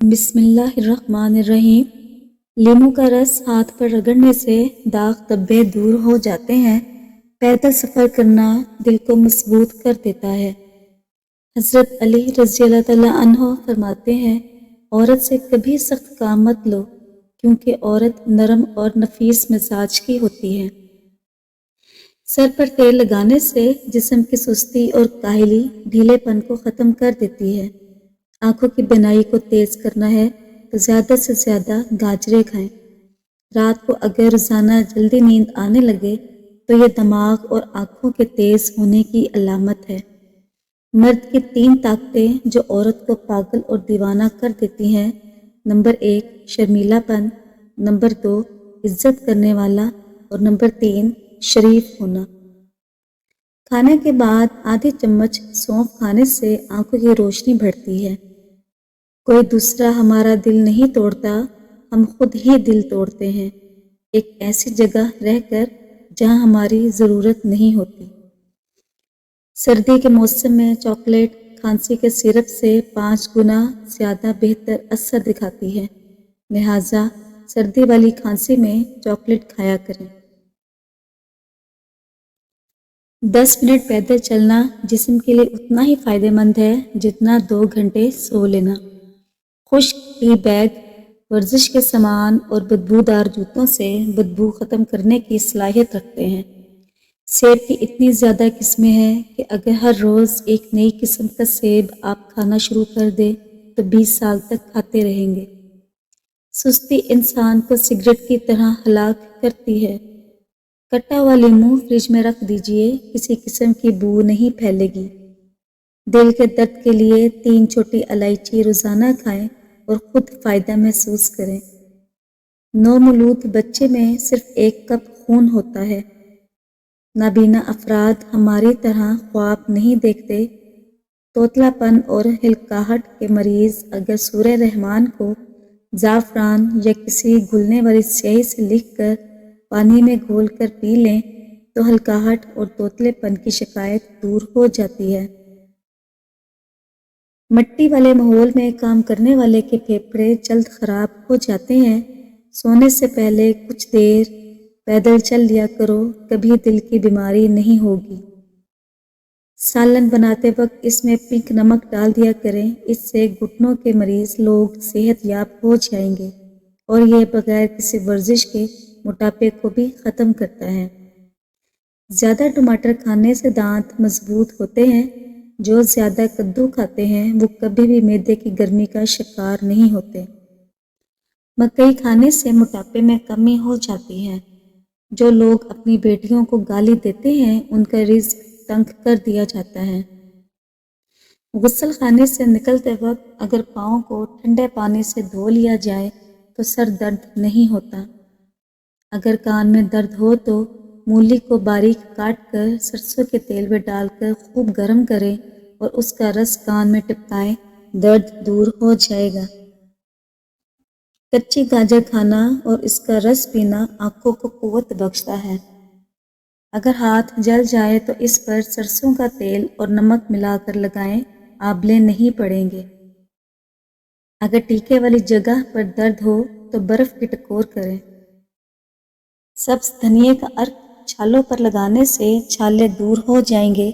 بسم اللہ الرحمن الرحیم۔ لیموں کا رس ہاتھ پر رگڑنے سے داغ دبے دور ہو جاتے ہیں۔ پیدل سفر کرنا دل کو مضبوط کر دیتا ہے۔ حضرت علی رضی اللہ تعالیٰ عنہ فرماتے ہیں، عورت سے کبھی سخت کام مت لو کیونکہ عورت نرم اور نفیس مزاج کی ہوتی ہے۔ سر پر تیل لگانے سے جسم کی سستی اور کاہلی ڈھیلے پن کو ختم کر دیتی ہے۔ آنکھوں کی بینائی کو تیز کرنا ہے تو زیادہ سے زیادہ گاجریں کھائیں۔ رات کو اگر روزانہ جلدی نیند آنے لگے تو یہ دماغ اور آنکھوں کے تیز ہونے کی علامت ہے۔ مرد کی 3 طاقتیں جو عورت کو پاگل اور دیوانہ کر دیتی ہیں: نمبر 1 شرمیلا پن، نمبر 2 عزت کرنے والا اور نمبر 3 شریف ہونا۔ کھانے کے بعد آدھی چمچ سونف کھانے سے آنکھوں کی روشنی بڑھتی ہے۔ کوئی دوسرا ہمارا دل نہیں توڑتا، ہم خود ہی دل توڑتے ہیں، ایک ایسی جگہ رہ کر جہاں ہماری ضرورت نہیں ہوتی۔ سردی کے موسم میں چاکلیٹ کھانسی کے سیرپ سے 5 گنا زیادہ بہتر اثر دکھاتی ہے، لہٰذا سردی والی کھانسی میں چاکلیٹ کھایا کریں۔ 10 منٹ پیدل چلنا جسم کے لیے اتنا ہی فائدہ مند ہے جتنا 2 گھنٹے سو لینا۔ خشک ٹی بیگ ورزش کے سامان اور بدبودار جوتوں سے بدبو ختم کرنے کی صلاحیت رکھتے ہیں۔ سیب کی اتنی زیادہ قسمیں ہیں کہ اگر ہر روز ایک نئی قسم کا سیب آپ کھانا شروع کر دیں تو 20 سال تک کھاتے رہیں گے۔ سستی انسان کو سگریٹ کی طرح ہلاک کرتی ہے۔ کٹا ہوا لیموں فریج میں رکھ دیجئے، کسی قسم کی بو نہیں پھیلے گی۔ دل کے درد کے لیے 3 چھوٹی الائچی روزانہ کھائیں اور خود فائدہ محسوس کریں۔ نومولود بچے میں صرف 1 کپ خون ہوتا ہے۔ نابینا افراد ہماری طرح خواب نہیں دیکھتے۔ توتلا پن اور ہلکاہٹ کے مریض اگر سورہ رحمان کو زعفران یا کسی گھلنے والی سیاہی سے لکھ کر پانی میں گھول کر پی لیں تو ہلکاہٹ اور توتلے پن کی شکایت دور ہو جاتی ہے۔ مٹی والے ماحول میں کام کرنے والے کے پھیپھڑے جلد خراب ہو جاتے ہیں۔ سونے سے پہلے کچھ دیر پیدل چل لیا کرو، کبھی دل کی بیماری نہیں ہوگی۔ سالن بناتے وقت اس میں پنک نمک ڈال دیا کریں، اس سے گھٹنوں کے مریض لوگ صحت یاب ہو جائیں گے اور یہ بغیر کسی ورزش کے موٹاپے کو بھی ختم کرتا ہے۔ زیادہ ٹماٹر کھانے سے دانت مضبوط ہوتے ہیں۔ جو زیادہ کدو کھاتے ہیں وہ کبھی بھی معدے کی گرمی کا شکار نہیں ہوتے۔ مکئی کھانے سے موٹاپے میں کمی ہو جاتی ہے۔ جو لوگ اپنی بیٹیوں کو گالی دیتے ہیں ان کا رزق تنگ کر دیا جاتا ہے۔ غسل خانے سے نکلتے وقت اگر پاؤں کو ٹھنڈے پانی سے دھو لیا جائے تو سر درد نہیں ہوتا۔ اگر کان میں درد ہو تو مولی کو باریک کاٹ کر سرسوں کے تیل میں ڈال کر خوب گرم کریں اور اس کا رس کان میں ٹپکائیں، درد دور ہو جائے گا۔ کچی گاجر کھانا اور اس کا رس پینا آنکھوں کو قوت بخشتا ہے۔ اگر ہاتھ جل جائے تو اس پر سرسوں کا تیل اور نمک ملا کر لگائیں، آبلے نہیں پڑیں گے۔ اگر ٹیکے والی جگہ پر درد ہو تو برف کی ٹکور کریں۔ سبز دھنیے کا عرق چھالوں پر لگانے سے چھالے دور ہو جائیں گے۔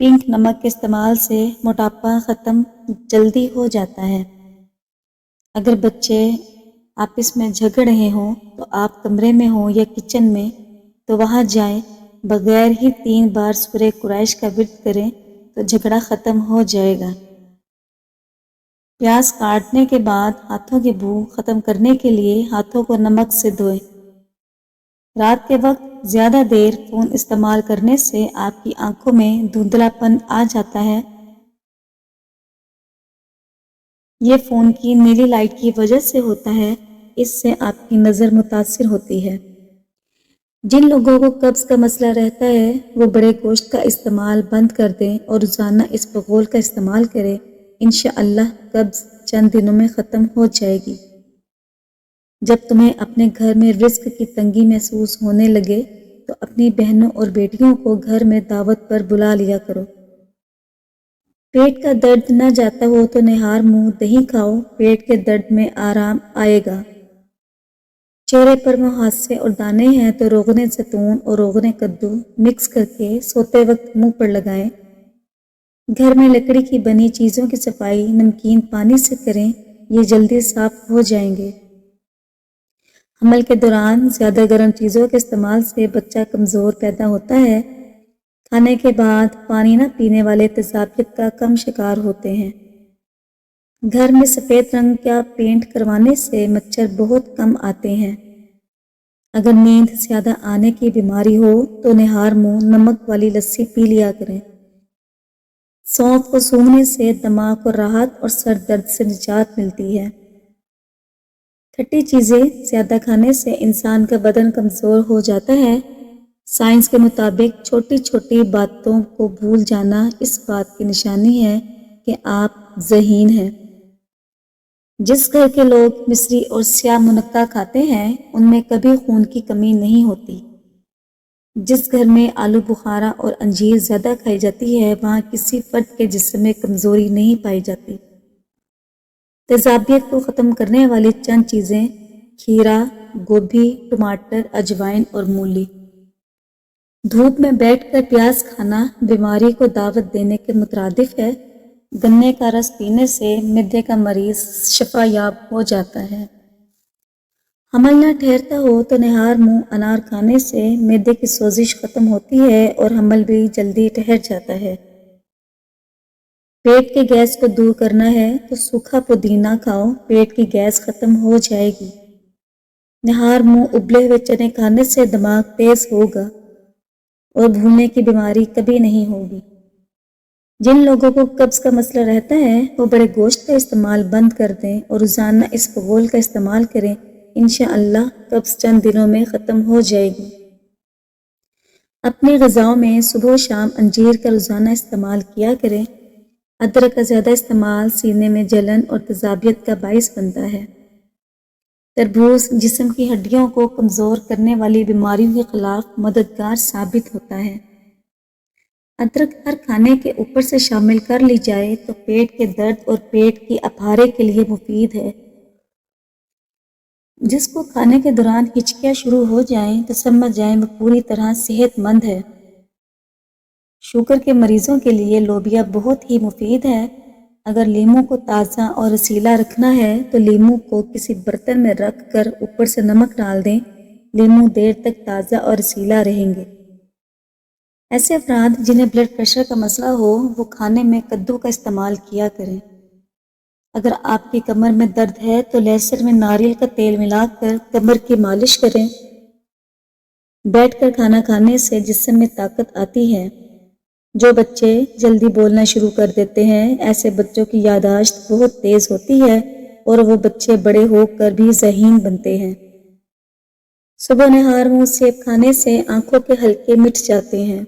پنک نمک کے استعمال سے موٹاپا ختم جلدی ہو جاتا ہے۔ اگر بچے آپس میں جھگڑ رہے ہوں تو آپ کمرے میں ہوں یا کچن میں تو وہاں جائیں، بغیر ہی 3 بار سورہ قریش کا ورد کریں تو جھگڑا ختم ہو جائے گا۔ پیاز کاٹنے کے بعد ہاتھوں کی بو ختم کرنے کے لیے ہاتھوں کو نمک سے دھوئیں۔ رات کے وقت زیادہ دیر فون استعمال کرنے سے آپ کی آنکھوں میں دھندلا پن آ جاتا ہے۔ یہ فون کی نیلی لائٹ کی وجہ سے ہوتا ہے، اس سے آپ کی نظر متاثر ہوتی ہے۔ جن لوگوں کو قبض کا مسئلہ رہتا ہے وہ بڑے گوشت کا استعمال بند کر دیں اور روزانہ اسبغول کا استعمال کریں، انشاءاللہ قبض چند دنوں میں ختم ہو جائے گی۔ جب تمہیں اپنے گھر میں رزق کی تنگی محسوس ہونے لگے تو اپنی بہنوں اور بیٹیوں کو گھر میں دعوت پر بلا لیا کرو۔ پیٹ کا درد نہ جاتا ہو تو نہار منہ دہی کھاؤ، پیٹ کے درد میں آرام آئے گا۔ چہرے پر محاسے اور دانے ہیں تو روغن زیتون اور روغن کدو مکس کر کے سوتے وقت منہ پر لگائیں۔ گھر میں لکڑی کی بنی چیزوں کی صفائی نمکین پانی سے کریں، یہ جلدی صاف ہو جائیں گے۔ حمل کے دوران زیادہ گرم چیزوں کے استعمال سے بچہ کمزور پیدا ہوتا ہے۔ کھانے کے بعد پانی نہ پینے والے تیزابیت کا کم شکار ہوتے ہیں۔ گھر میں سفید رنگ کا پینٹ کروانے سے مچھر بہت کم آتے ہیں۔ اگر نیند زیادہ آنے کی بیماری ہو تو نہار منہ نمک والی لسی پی لیا کریں۔ سونف کو سونگھنے سے دماغ کو راحت اور سر درد سے نجات ملتی ہے۔ کھٹی چیزیں زیادہ کھانے سے انسان کا بدن کمزور ہو جاتا ہے۔ سائنس کے مطابق چھوٹی چھوٹی باتوں کو بھول جانا اس بات کی نشانی ہے کہ آپ ذہین ہیں۔ جس گھر کے لوگ مصری اور سیاہ منقع کھاتے ہیں ان میں کبھی خون کی کمی نہیں ہوتی۔ جس گھر میں آلو بخارا اور انجیر زیادہ کھائی جاتی ہے وہاں کسی فرد کے جسم میں کمزوری نہیں پائی جاتی۔ تیزابیت کو ختم کرنے والی چند چیزیں: کھیرا، گوبھی، ٹماٹر، اجوائن اور مولی۔ دھوپ میں بیٹھ کر پیاز کھانا بیماری کو دعوت دینے کے مترادف ہے۔ گنے کا رس پینے سے معدے کا مریض شفا یاب ہو جاتا ہے۔ حمل نہ ٹھہرتا ہو تو نہار منہ انار کھانے سے معدے کی سوزش ختم ہوتی ہے اور حمل بھی جلدی ٹھہر جاتا ہے۔ پیٹ کے گیس کو دور کرنا ہے تو سوکھا پودینہ کھاؤ، پیٹ کی گیس ختم ہو جائے گی۔ نہار منہ ابلے ہوئے چنے کھانے سے دماغ تیز ہوگا اور بھولنے کی بیماری کبھی نہیں ہوگی۔ جن لوگوں کو قبض کا مسئلہ رہتا ہے وہ بڑے گوشت کا استعمال بند کر دیں اور روزانہ اس فغول کا استعمال کریں، انشاءاللہ قبض چند دنوں میں ختم ہو جائے گی۔ اپنی غذاؤں میں صبح و شام انجیر کا روزانہ استعمال کیا کریں۔ ادرک کا زیادہ استعمال سینے میں جلن اور تیزابیت کا باعث بنتا ہے۔ تربوز جسم کی ہڈیوں کو کمزور کرنے والی بیماریوں کے خلاف مددگار ثابت ہوتا ہے۔ ادرک ہر کھانے کے اوپر سے شامل کر لی جائے تو پیٹ کے درد اور پیٹ کی اپارے کے لیے مفید ہے۔ جس کو کھانے کے دوران ہچکیاں شروع ہو جائیں تو سمجھ جائیں وہ پوری طرح صحت مند ہے۔ شوگر کے مریضوں کے لیے لوبیا بہت ہی مفید ہے۔ اگر لیموں کو تازہ اور رسیلا رکھنا ہے تو لیموں کو کسی برتن میں رکھ کر اوپر سے نمک ڈال دیں، لیموں دیر تک تازہ اور رسیلا رہیں گے۔ ایسے افراد جنہیں بلڈ پریشر کا مسئلہ ہو وہ کھانے میں کدو کا استعمال کیا کریں۔ اگر آپ کی کمر میں درد ہے تو لہسن میں ناریل کا تیل ملا کر کمر کی مالش کریں۔ بیٹھ کر کھانا کھانے سے جسم میں طاقت آتی ہے۔ جو بچے جلدی بولنا شروع کر دیتے ہیں ایسے بچوں کی یادداشت بہت تیز ہوتی ہے اور وہ بچے بڑے ہو کر بھی ذہین بنتے ہیں۔ صبح نہار منہ سیب کھانے سے آنکھوں کے حلقے مٹ جاتے ہیں۔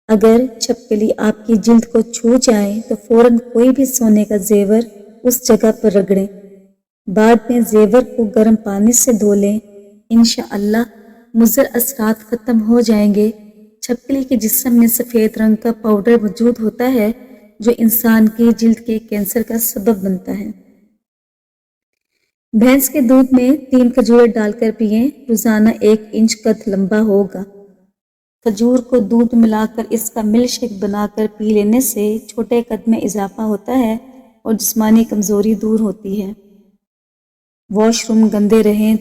اگر چھپکلی آپ کی جلد کو چھو جائیں تو فوراً کوئی بھی سونے کا زیور اس جگہ پر رگڑیں۔ بعد میں زیور کو گرم پانی سے دھو لیں، انشاءاللہ مضر اثرات ختم ہو جائیں گے۔ چھپکلی کے جسم میں سفید رنگ کا پاؤڈر موجود ہوتا ہے جو انسان کی جلد کے کینسر کا سبب بنتا ہے۔ بھینس کے دودھ میں 3 کھجوریں ڈال کر پئیں، روزانہ 1 انچ قد لمبا ہوگا۔ کھجور کو دودھ ملا کر اس کا ملک شیک بنا کر پی لینے سے چھوٹے قد میں اضافہ ہوتا ہے اور جسمانی کمزوری دور ہوتی ہے۔ واش روم گندے رہیں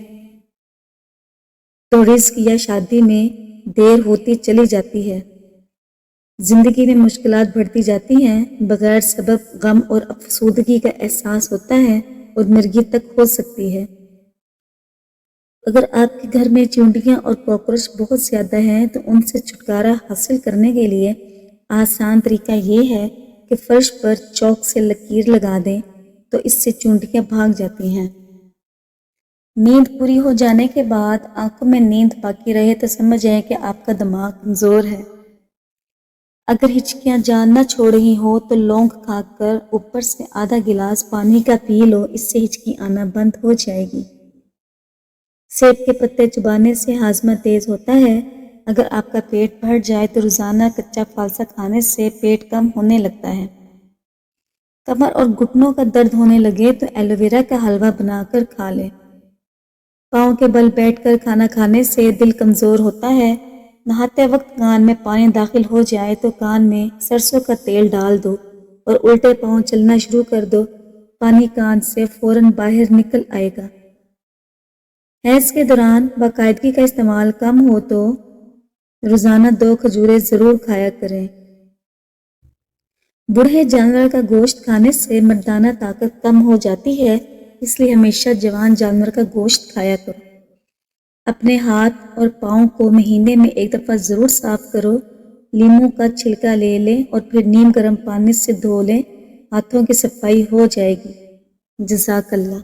تو رزق یا شادی میں دیر ہوتی چلی جاتی ہے۔ زندگی میں مشکلات بڑھتی جاتی ہیں، بغیر سبب غم اور افسردگی کا احساس ہوتا ہے اور مرگی تک ہو سکتی ہے۔ اگر آپ کے گھر میں چیونٹیاں اور کاکروچ بہت زیادہ ہیں تو ان سے چھٹکارا حاصل کرنے کے لیے آسان طریقہ یہ ہے کہ فرش پر چاک سے لکیر لگا دیں تو اس سے چیونٹیاں بھاگ جاتی ہیں۔ نیند پوری ہو جانے کے بعد آنکھوں میں نیند باقی رہے تو سمجھ جائیں کہ آپ کا دماغ کمزور ہے۔ اگر ہچکیاں جان نہ چھوڑ رہی ہو تو لونگ کھا کر اوپر سے آدھا گلاس پانی کا پی لو، اس سے ہچکی آنا بند ہو جائے گی۔ سیب کے پتے چبانے سے ہاضمہ تیز ہوتا ہے۔ اگر آپ کا پیٹ بھر جائے تو روزانہ کچا فالسا کھانے سے پیٹ کم ہونے لگتا ہے۔ کمر اور گھٹنوں کا درد ہونے لگے تو ایلو ویرا کا حلوہ بنا کر کھا لیں۔ پاؤں کے بل بیٹھ کر کھانا کھانے سے دل کمزور ہوتا ہے۔ نہاتے وقت کان میں پانی داخل ہو جائے تو کان میں سرسوں کا تیل ڈال دو اور الٹے پاؤں چلنا شروع کر دو، پانی کان سے فوراً باہر نکل آئے گا۔ حیض کے دوران باقاعدگی کا استعمال کم ہو تو روزانہ 2 کھجوریں ضرور کھایا کریں۔ بوڑھے جانور کا گوشت کھانے سے مردانہ طاقت کم ہو جاتی ہے، اس لیے ہمیشہ جوان جانور کا گوشت کھایا کرو۔ اپنے ہاتھ اور پاؤں کو مہینے میں 1 دفعہ ضرور صاف کرو۔ لیموں کا چھلکا لے لیں اور پھر نیم گرم پانی سے دھو لیں، ہاتھوں کی صفائی ہو جائے گی۔ جزاک اللہ۔